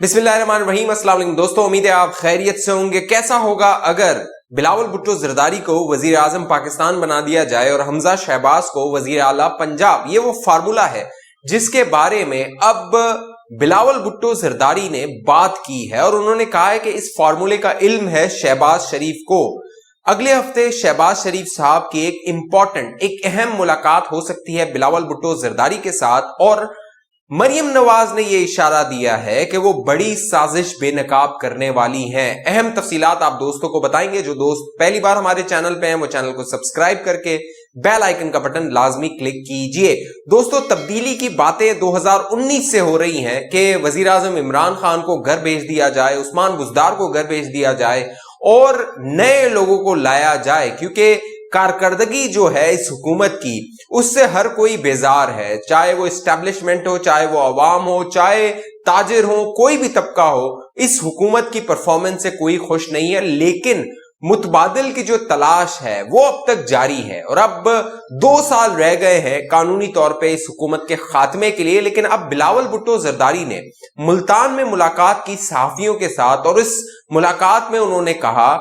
बिस्मिल्लाहिर्रहमानिर्रहीम। अस्सलाम वालेकुम दोस्तों, उम्मीद है आप खैरियत से होंगे। कैसा होगा अगर बिलावल भुट्टो जरदारी को वजीर आजम पाकिस्तान बना दिया जाए और हमजा शहबाज को वजीर आला पंजाब? ये वो फार्मूला है जिसके बारे में अब बिलावल भुट्टो जरदारी ने बात की है और उन्होंने कहा है कि इस फार्मूले का इल्म है शहबाज शरीफ को। अगले हफ्ते शहबाज शरीफ साहब की एक अहम मुलाकात हो सकती है बिलावल भुट्टो जरदारी के साथ और मरियम नवाज ने यह इशारा दिया है कि वो बड़ी साजिश बेनकाब करने वाली हैं। अहम तफसीलात आप दोस्तों को बताएंगे। जो दोस्त पहली बार हमारे चैनल पे हैं वो चैनल को सब्सक्राइब करके बेल आइकन का बटन लाजमी क्लिक कीजिए। दोस्तों, तब्दीली की बातें 2019 से हो रही हैं कि वजीर आजम इमरान खान को घर भेज दिया जाए, उस्मान बुज़दार को घर भेज दिया जाए और नए लोगों को लाया जाए, क्योंकि कारकर्दगी जो है इस हुकूमत की उससे हर कोई बेजार है। चाहे वो एस्टेब्लिशमेंट हो, चाहे वो अवाम हो, चाहे ताजिर हो, कोई भी तबका हो, इस हुकूमत की परफॉर्मेंस से कोई खुश नहीं है। लेकिन मुतबादिल की जो तलाश है वो अब तक जारी है और अब 2 साल रह गए हैं कानूनी तौर पे इस हुकूमत के खात्मे के लिए। लेकिन अब बिलावल भुट्टो जरदारी ने मुल्तान में मुलाकात की सहाफियों के साथ और इस मुलाकात में उन्होंने कहा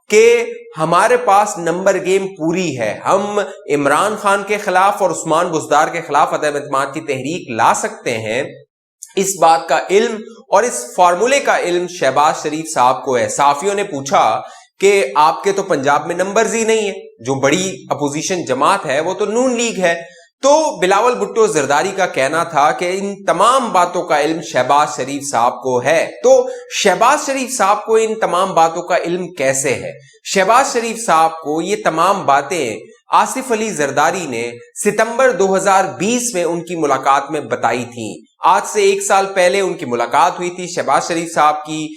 कि हमारे पास नंबर गेम पूरी है, हम इमरान खान के खिलाफ और उस्मान बुज़दार के खिलाफ अदम एतमाद की तहरीक ला सकते हैं। इस बात का इल्म और इस फार्मूले का इल्म शहबाज शरीफ साहब को है। सहाफियों ने पूछा कि आपके तो पंजाब में नंबर्स ही नहीं है, जो बड़ी अपोजिशन जमात है वो तो नून लीग है। तो बिलावल भुट्टो जरदारी का कहना था कि इन तमाम बातों का इल्म शहबाज शरीफ साहब को है। तो शहबाज शरीफ साहब को इन तमाम बातों का इल्म कैसे है? शहबाज शरीफ साहब को ये तमाम बातें आसिफ अली जरदारी ने सितंबर 2020 में उनकी मुलाकात में बताई थी। आज से 1 साल पहले उनकी मुलाकात हुई थी शहबाज शरीफ साहब की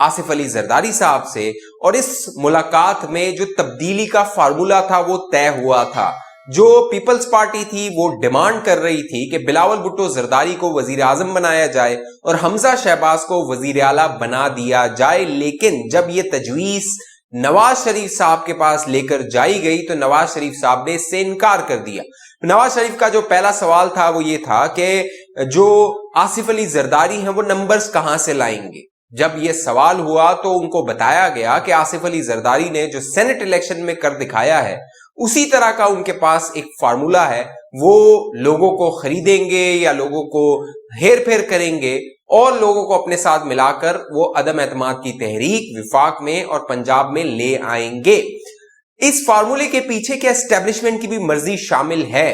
आसिफ अली जरदारी साहब से और इस मुलाकात में जो तब्दीली का फार्मूला था वो तय हुआ था। जो पीपल्स पार्टी थी वो डिमांड कर रही थी कि बिलावल भुट्टो जरदारी को वजीर आजम बनाया जाए और हमजा शहबाज को वजीर आला बना दिया जाए। लेकिन जब ये तजवीज नवाज शरीफ साहब के पास लेकर जाई गई तो नवाज शरीफ साहब ने इससे इनकार कर दिया। नवाज शरीफ का जो पहला सवाल था वो ये था कि जो आसिफ अली जरदारी हैं वो नंबर्स कहां से लाएंगे। जब ये सवाल हुआ तो उनको बताया गया कि आसिफ अली जरदारी ने जो सेनेट इलेक्शन में कर दिखाया है उसी तरह का उनके पास एक फार्मूला है। वो लोगों को खरीदेंगे या लोगों को हेर फेर करेंगे और लोगों को अपने साथ मिलाकर वो अदम एतमाद की तहरीक विफाक में और पंजाब में ले आएंगे। इस फार्मूले के पीछे क्या एस्टेब्लिशमेंट की भी मर्जी शामिल है?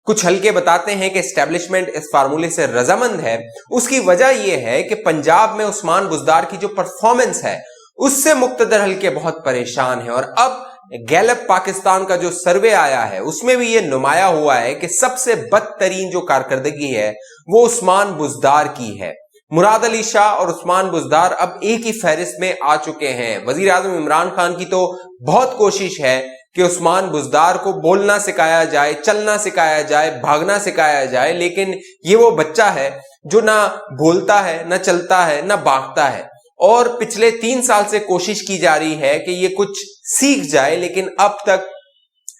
कुछ हल्के बताते हैं कि एस्टेब्लिशमेंट इस फार्मूले से रजामंद है। उसकी वजह यह है कि पंजाब में उस्मान बुज़दार की जो परफॉर्मेंस है उससे मुक्तदर हल्के बहुत परेशान हैं और अब गैलप पाकिस्तान का जो सर्वे आया है उसमें भी ये नुमाया हुआ है कि सबसे बदतरीन जो कारकर्दगी है वो उस्मान बुज़दार की है। मुराद अली शाह और उस्मान बुज़दार अब एक ही फहरिस्त में आ चुके हैं। वजीर आजम इमरान खान की तो बहुत कोशिश है कि उस्मान बुज़दार को बोलना सिखाया जाए, चलना सिखाया जाए, भागना सिखाया जाए, लेकिन ये वो बच्चा है जो ना बोलता है, ना चलता है, ना भागता है और पिछले 3 साल से कोशिश की जा रही है कि ये कुछ सीख जाए, लेकिन अब तक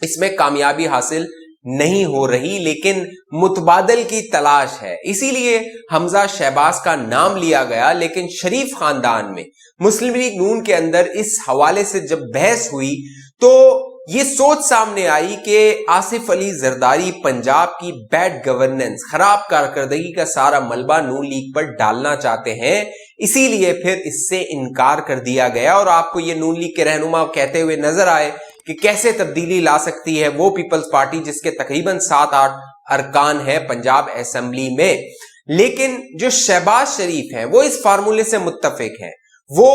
इसमें कामयाबी हासिल नहीं हो रही। लेकिन मुतबादिल की तलाश है, इसीलिए हमजा शहबाज का नाम लिया गया। लेकिन शरीफ खानदान में मुस्लिम लीग नून के अंदर इस हवाले से जब बहस हुई तो ये सोच सामने आई कि आसिफ अली जरदारी पंजाब की बैड गवर्नेंस, खराब कारकर्दगी का सारा मलबा नून लीग पर डालना चाहते हैं, इसीलिए फिर इससे इनकार कर दिया गया। और आपको ये नून लीग के रहनुमा कहते हुए नजर आए कि कैसे तब्दीली ला सकती है वो पीपल्स पार्टी जिसके तकरीबन 7-8 अरकान है पंजाब असेंबली में। लेकिन जो शहबाज शरीफ है वो इस फार्मूले से मुत्तफिक है, वो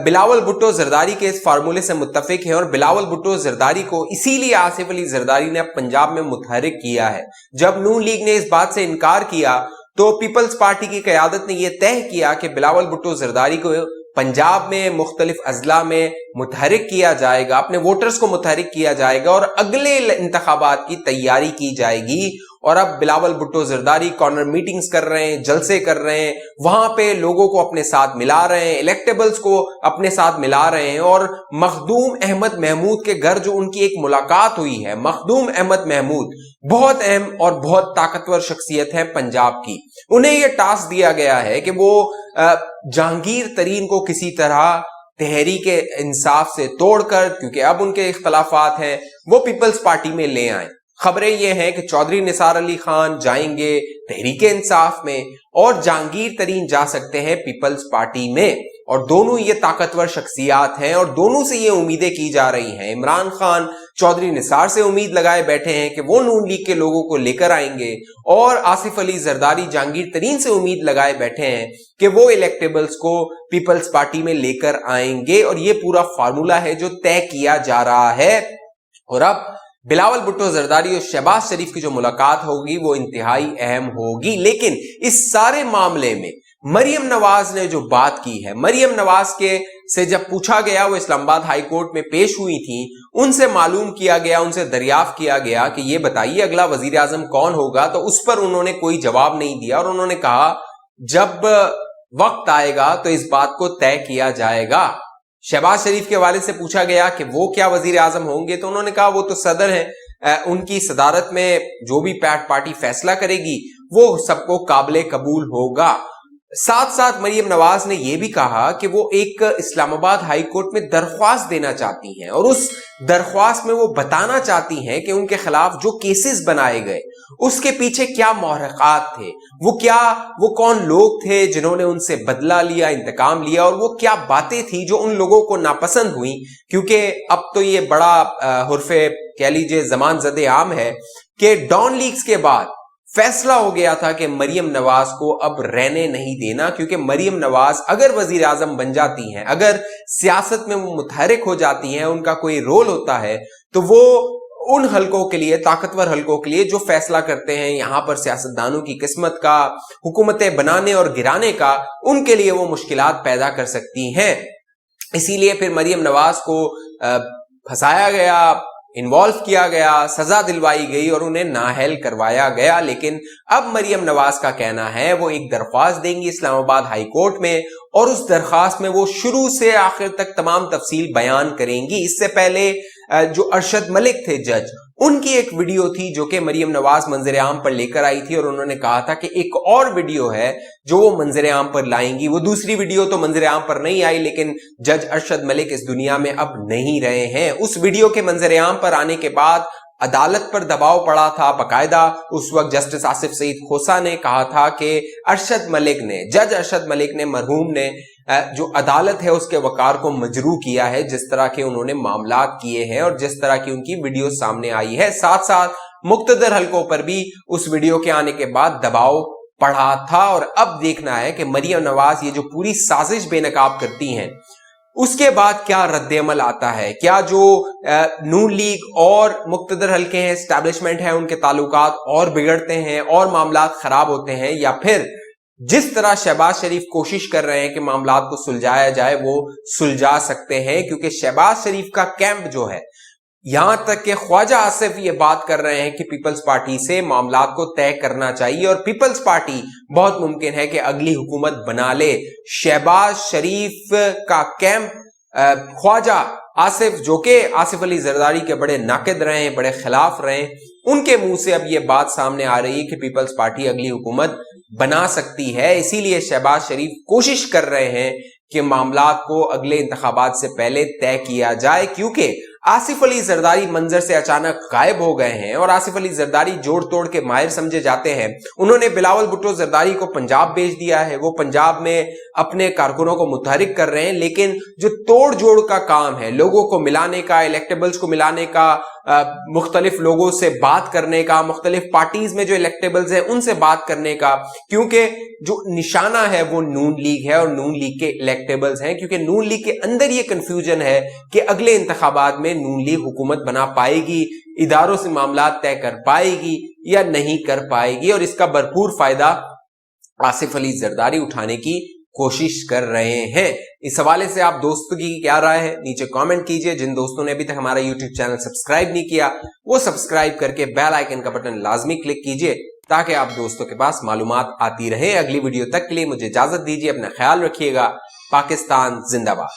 बिलावल भुट्टो जरदारी के इस फार्मूले से मुत्तफिक है और बिलावल भुट्टो जरदारी को इसीलिए आसिफ अली जरदारी ने पंजाब में मुतहरिक किया है। जब नून लीग ने इस बात से इनकार किया तो पीपल्स पार्टी की क़यादत ने यह तय किया कि बिलावल भुट्टो जरदारी को पंजाब में मुख्तलिफ अजला में मुतहरिक किया जाएगा, अपने वोटर्स को मुतहरिक किया जाएगा और अगले इंतखाबात की तैयारी की जाएगी। और अब बिलावल भुट्टो जरदारी कॉर्नर मीटिंग्स कर रहे हैं, जलसे कर रहे हैं, वहां पे लोगों को अपने साथ मिला रहे हैं, इलेक्टेबल्स को अपने साथ मिला रहे हैं। और मखदूम अहमद महमूद के घर जो उनकी एक मुलाकात हुई है, मखदूम अहमद महमूद बहुत अहम और बहुत ताकतवर शख्सियत है पंजाब की, उन्हें यह टास्क दिया गया है कि वो जहांगीर तरीन को किसी तरह तहरीक इंसाफ से तोड़कर, क्योंकि अब उनके इख्तलाफात हैं, वो पीपल्स पार्टी में ले आए। खबरें ये हैं कि चौधरी निसार अली खान जाएंगे तहरीक इंसाफ में और जहांगीर तरीन जा सकते हैं पीपल्स पार्टी में, और दोनों ये ताकतवर शख्सियात हैं और दोनों से ये उम्मीदें की जा रही हैं। इमरान खान चौधरी निसार से उम्मीद लगाए बैठे हैं कि वो नून लीग के लोगों को लेकर आएंगे, और आसिफ अली जरदारी जहांगीर तरीन से उम्मीद लगाए बैठे हैं कि वो इलेक्टेबल्स को पीपल्स पार्टी में लेकर आएंगे, और ये पूरा फार्मूला है जो तय किया जा रहा है। और अब बिलावल भुट्टो जरदारी और शहबाज शरीफ की जो मुलाकात होगी वो इंतहाई अहम होगी। लेकिन इस सारे मामले में मरियम नवाज ने जो बात की है, मरियम नवाज के से जब पूछा गया, वो इस्लामाबाद हाई कोर्ट में पेश हुई थी, उनसे मालूम किया गया, उनसे दरियाफ्त किया गया कि ये बताइए अगला वजीर आजम कौन होगा, तो उस पर उन्होंने कोई जवाब नहीं दिया, और उन्होंने कहा जब वक्त आएगा तो इस बात को तय किया जाएगा। शहबाज शरीफ के वालिद से पूछा गया कि वो क्या वजीर आजम होंगे, तो उन्होंने कहा वो तो सदर हैं, उनकी सदारत में जो भी पार्टी फैसला करेगी वो सबको काबिल कबूल होगा। साथ साथ मरियम नवाज ने यह भी कहा कि वो एक इस्लामाबाद हाई कोर्ट में दरख्वास्त देना चाहती हैं, और उस दरख्वास्त में वो बताना चाहती हैं कि उनके खिलाफ जो केसेस बनाए गए उसके पीछे क्या मुहर्रिकात थे, वो कौन लोग थे जिन्होंने उनसे बदला लिया, इंतकाम लिया, और वो क्या बातें थी जो उन लोगों को नापसंद हुई। क्योंकि अब तो ये बड़ा हुर्फे कह लीजिए ज़मान ज़दे आम है कि डॉन लीग्स के बाद फैसला हो गया था कि मरियम नवाज को अब रहने नहीं देना, क्योंकि मरियम नवाज अगर वजीर आजम बन जाती हैं, अगर सियासत में वो मुतहरिक हो जाती हैं, उनका कोई रोल होता है, तो वो उन हलकों के लिए, ताकतवर हलकों के लिए जो फैसला करते हैं यहां पर सियासतदानों की किस्मत का, हुकूमतें बनाने और गिराने का, उनके लिए वो मुश्किलात पैदा कर सकती हैं। इसीलिए फिर मरियम नवाज को फंसाया गया, इन्वॉल्व किया गया, सजा दिलवाई गई और उन्हें नाअहल करवाया गया। लेकिन अब मरियम नवाज का कहना है वो एक दरख्वास्त देंगी इस्लामाबाद हाई कोर्ट में, और उस दरख्वास्त में वो शुरू से आखिर तक तमाम तफसील बयान करेंगी। इससे पहले जो अरशद मलिक थे जज, उनकी एक वीडियो थी जो कि मरियम नवाज मंजर आम पर लेकर आई थी, और उन्होंने कहा था कि एक और वीडियो है जो वो मंजर आम पर लाएंगी। वो दूसरी वीडियो तो मंजर आम पर नहीं आई, लेकिन जज अरशद मलिक इस दुनिया में अब नहीं रहे हैं। उस वीडियो के मंजर आम पर आने के बाद अदालत पर दबाव पड़ा था बाकायदा। उस वक्त जस्टिस आसिफ सईद खोसा ने कहा था कि अरशद मलिक ने, जज अरशद मलिक ने, मरहूम ने जो अदालत है उसके वकार को मजरू किया है, जिस तरह के उन्होंने मामलात किए हैं और जिस तरह की उनकी वीडियो सामने आई है। साथ साथ मुक्तदर हलकों पर भी उस वीडियो के आने के बाद दबाव पड़ा था, और अब देखना है कि मरियम नवाज ये जो पूरी साजिश बेनकाब करती हैं उसके बाद क्या रद्द-ए-अमल आता है। क्या जो नून लीग और मुक्तदर हल्के हैं, एस्टैब्लिशमेंट है, उनके ताल्लुकात और बिगड़ते हैं और मामलात खराब होते हैं, या फिर जिस तरह शहबाज शरीफ कोशिश कर रहे हैं कि मामलात को सुलझाया जाए वो सुलझा सकते हैं। क्योंकि शहबाज शरीफ का कैंप जो है, यहां तक कि ख्वाजा आसिफ ये बात कर रहे हैं कि पीपल्स पार्टी से मामलात को तय करना चाहिए, और पीपल्स पार्टी बहुत मुमकिन है कि अगली हुकूमत बना ले। शहबाज शरीफ का कैंप ख्वाजा आसिफ, जो कि आसिफ अली जरदारी के बड़े नाकिद रहे हैं, बड़े खिलाफ रहे, उनके मुंह से अब ये बात सामने आ रही है कि पीपल्स पार्टी अगली हुकूमत बना सकती है। इसीलिए शहबाज शरीफ कोशिश कर रहे हैं कि मामलात को अगले इंतखाबात से पहले तय किया जाए, क्योंकि आसिफ अली जरदारी मंजर से अचानक गायब हो गए हैं, और आसिफ अली जरदारी जोड़ तोड़ के माहिर समझे जाते हैं। उन्होंने बिलावल भुट्टो जरदारी को पंजाब भेज दिया है, वो पंजाब में अपने कारकुनों को मुतहरिक कर रहे हैं, लेकिन जो तोड़ जोड़ का काम है, लोगों को मिलाने का, इलेक्टेबल्स को मिलाने का, मुख्तलिफ लोगों से बात करने का, मुख्तलिफ पार्टीज में जो इलेक्टेबल्स हैं उनसे बात करने का, क्योंकि जो निशाना है वो नून लीग है और नून लीग के इलेक्टेबल्स हैं। क्योंकि नून लीग के अंदर ये कंफ्यूजन है कि अगले इंतखाबात में नून लीग हुकूमत बना पाएगी, इदारों से मामला तय कर पाएगी या नहीं कर पाएगी, और इसका भरपूर फायदा आसिफ अली जरदारी उठाने की कोशिश कर रहे हैं। इस हवाले से आप दोस्तों की क्या राय है नीचे कमेंट कीजिए। जिन दोस्तों ने अभी तक हमारा यूट्यूब चैनल सब्सक्राइब नहीं किया वो सब्सक्राइब करके बेल आइकन का बटन लाजमी क्लिक कीजिए, ताकि आप दोस्तों के पास मालूमात आती रहे। अगली वीडियो तक के लिए मुझे इजाजत दीजिए, अपना ख्याल रखिएगा। पाकिस्तान जिंदाबाद।